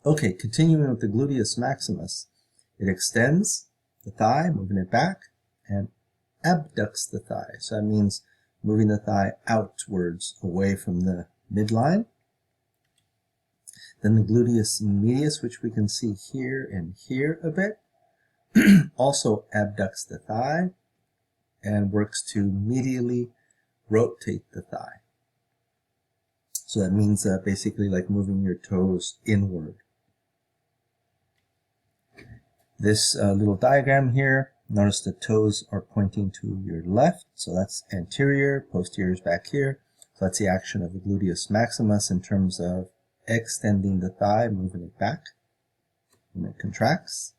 Okay, continuing with the gluteus maximus. It extends the thigh, moving it back, and abducts the thigh. So that means moving the thigh outwards, away from the midline. Then the gluteus medius, which we can see here and here a bit, also abducts the thigh and works to medially rotate the thigh. So that means basically like moving your toes inward. This little diagram here, notice the toes are pointing to your left, so that's anterior, posterior is back here. So that's the action of the gluteus maximus in terms of extending the thigh, moving it back when it contracts.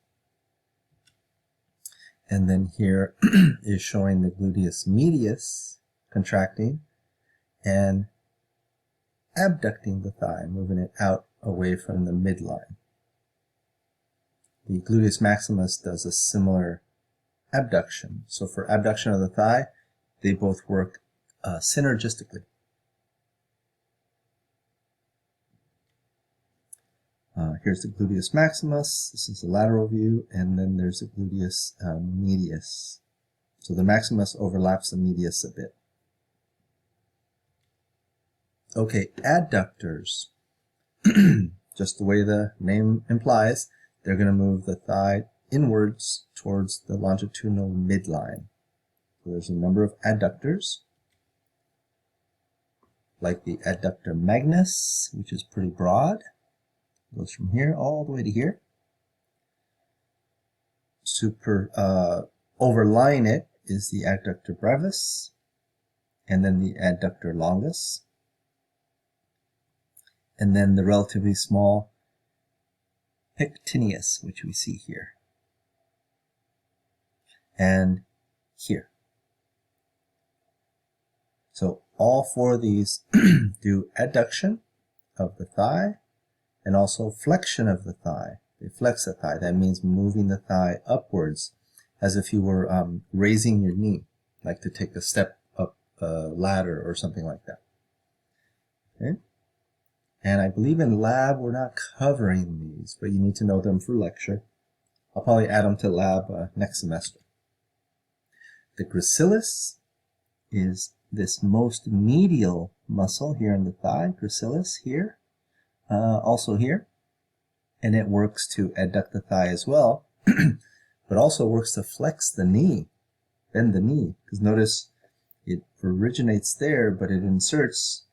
And then here is showing the gluteus medius contracting and abducting the thigh, moving it out away from the midline. The gluteus maximus does a similar abduction. So for abduction of the thigh, they both work synergistically. Here's the gluteus maximus. This is the lateral view, and then there's the gluteus medius. So the maximus overlaps the medius a bit. Okay, adductors. Just the way the name implies, they're going to move the thigh inwards towards the longitudinal midline. So there's a number of adductors, like the adductor magnus, which is pretty broad. Goes from here all the way to here. Overlying it is the adductor brevis, and then the adductor longus, and then the relatively small pectineus, which we see here, and here. So all four of these do adduction of the thigh and also flexion of the thigh. They flex the thigh. That means moving the thigh upwards as if you were raising your knee, like to take a step up a ladder or something like that. Okay? And I believe in lab we're not covering these, but you need to know them for lecture. I'll probably add them to lab next semester. The gracilis is this most medial muscle here in the thigh, gracilis here, also here, and it works to adduct the thigh as well, but also works to flex the knee, bend the knee, because notice it originates there, but it inserts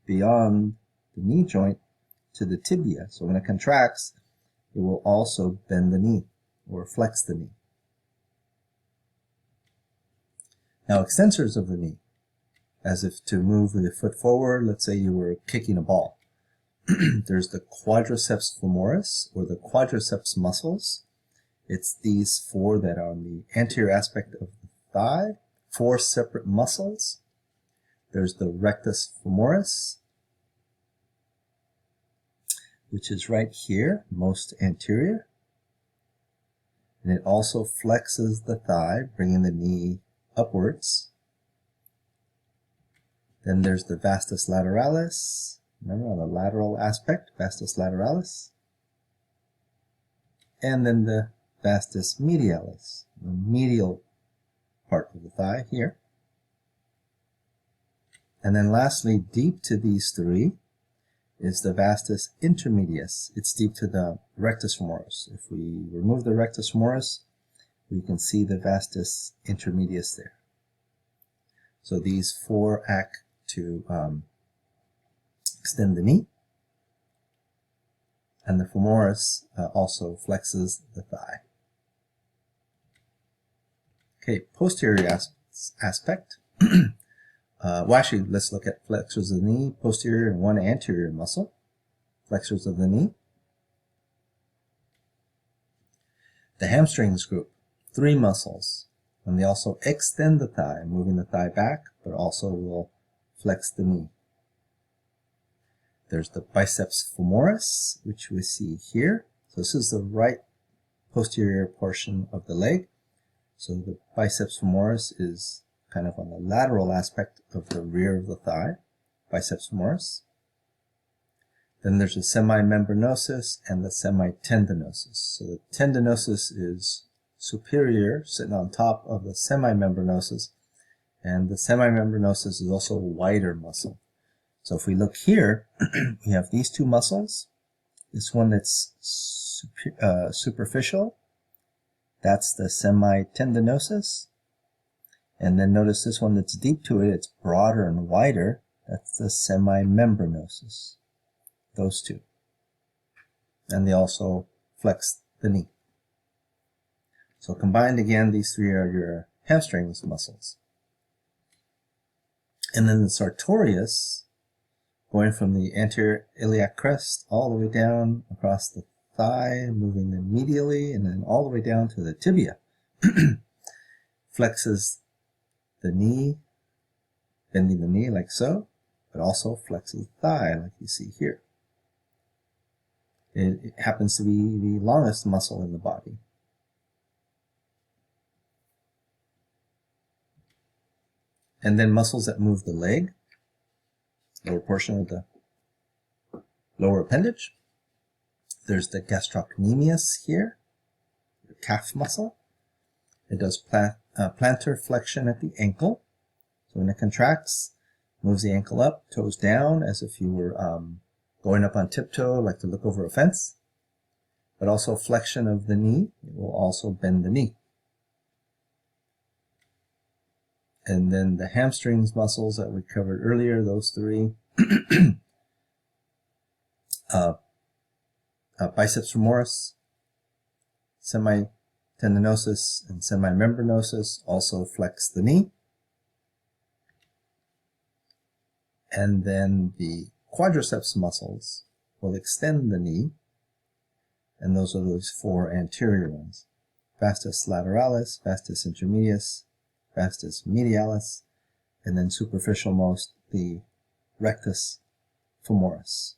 beyond the knee joint to the tibia. So when it contracts, it will also bend the knee or flex the knee. Now extensors of the knee, as if to move the foot forward, let's say you were kicking a ball. There's the Quadriceps femoris, or the quadriceps muscles. It's these four that are on the anterior aspect of the thigh, four separate muscles. There's the rectus femoris, which is right here, most anterior. And it also flexes the thigh, bringing the knee upwards. Then there's the vastus lateralis. Remember, on the lateral aspect, vastus lateralis. And then the vastus medialis, the medial part of the thigh here. And then lastly, deep to these three is the vastus intermedius. It's deep to the rectus femoris. If we remove the rectus femoris, we can see the vastus intermedius there. So these four act to extend the knee, and the femoris also flexes the thigh. Okay, posterior aspect. Well, actually, let's look at flexors of the knee, posterior and one anterior muscle. Flexors of the knee. The hamstrings group, three muscles, and they also extend the thigh, moving the thigh back, but also will flex the knee. There's the biceps femoris, which we see here. So this is the right posterior portion of the leg. So the biceps femoris is kind of on the lateral aspect of the rear of the thigh, biceps femoris. Then there's the semimembranosus and the semitendinosus. So the tendinosus is superior, sitting on top of the semimembranosus, and the semimembranosus is also a wider muscle. So if we look here, we have these two muscles. This one that's superficial, that's the semitendinosus. And then notice this one that's deep to it, it's broader and wider, that's the semimembranosus. Those two. And they also flex the knee. So combined again, these three are your hamstrings muscles. And then the sartorius, going from the anterior iliac crest all the way down across the thigh, moving then medially, and then all the way down to the tibia. Flexes the knee, bending the knee like so, but also flexes the thigh like you see here. It happens to be the longest muscle in the body. And then muscles that move the leg, lower portion of the lower appendage. There's the gastrocnemius here, the calf muscle. It does plantar flexion at the ankle. So when it contracts, moves the ankle up, toes down, as if you were going up on tiptoe, like to look over a fence. But also flexion of the knee. It will also bend the knee. And then the hamstrings muscles that we covered earlier, those three. Biceps femoris, semitendinosus, and semimembranosus also flex the knee. And then the quadriceps muscles will extend the knee, and those are those four anterior ones. Vastus lateralis, vastus intermedius, vastus medialis, and then superficial most, the rectus femoris.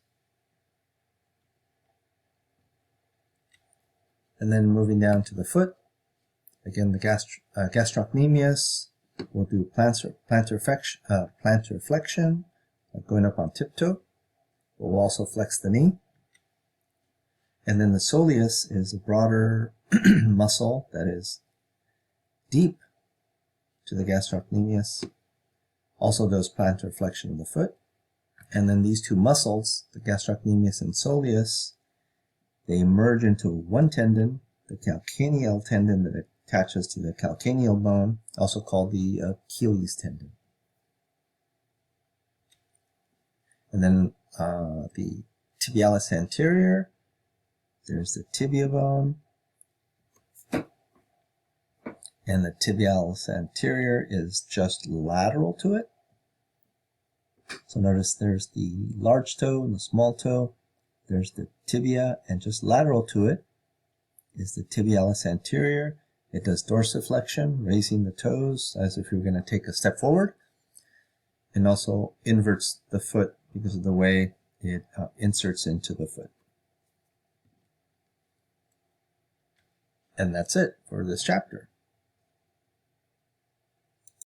And then moving down to the foot, again the gastrocnemius will do plantar flexion, going up on tiptoe. It will also flex the knee. And then the soleus is a broader muscle that is deep to the gastrocnemius, also does plantar flexion of the foot. And then these two muscles, the gastrocnemius and soleus, they merge into one tendon, the calcaneal tendon that attaches to the calcaneal bone, also called the Achilles tendon. And then the tibialis anterior, there's the tibia bone, and the tibialis anterior is just lateral to it. So notice there's the large toe and the small toe. There's the tibia, and just lateral to it is the tibialis anterior. It does dorsiflexion, raising the toes as if you're going to take a step forward, and also inverts the foot because of the way it inserts into the foot. And that's it for this chapter.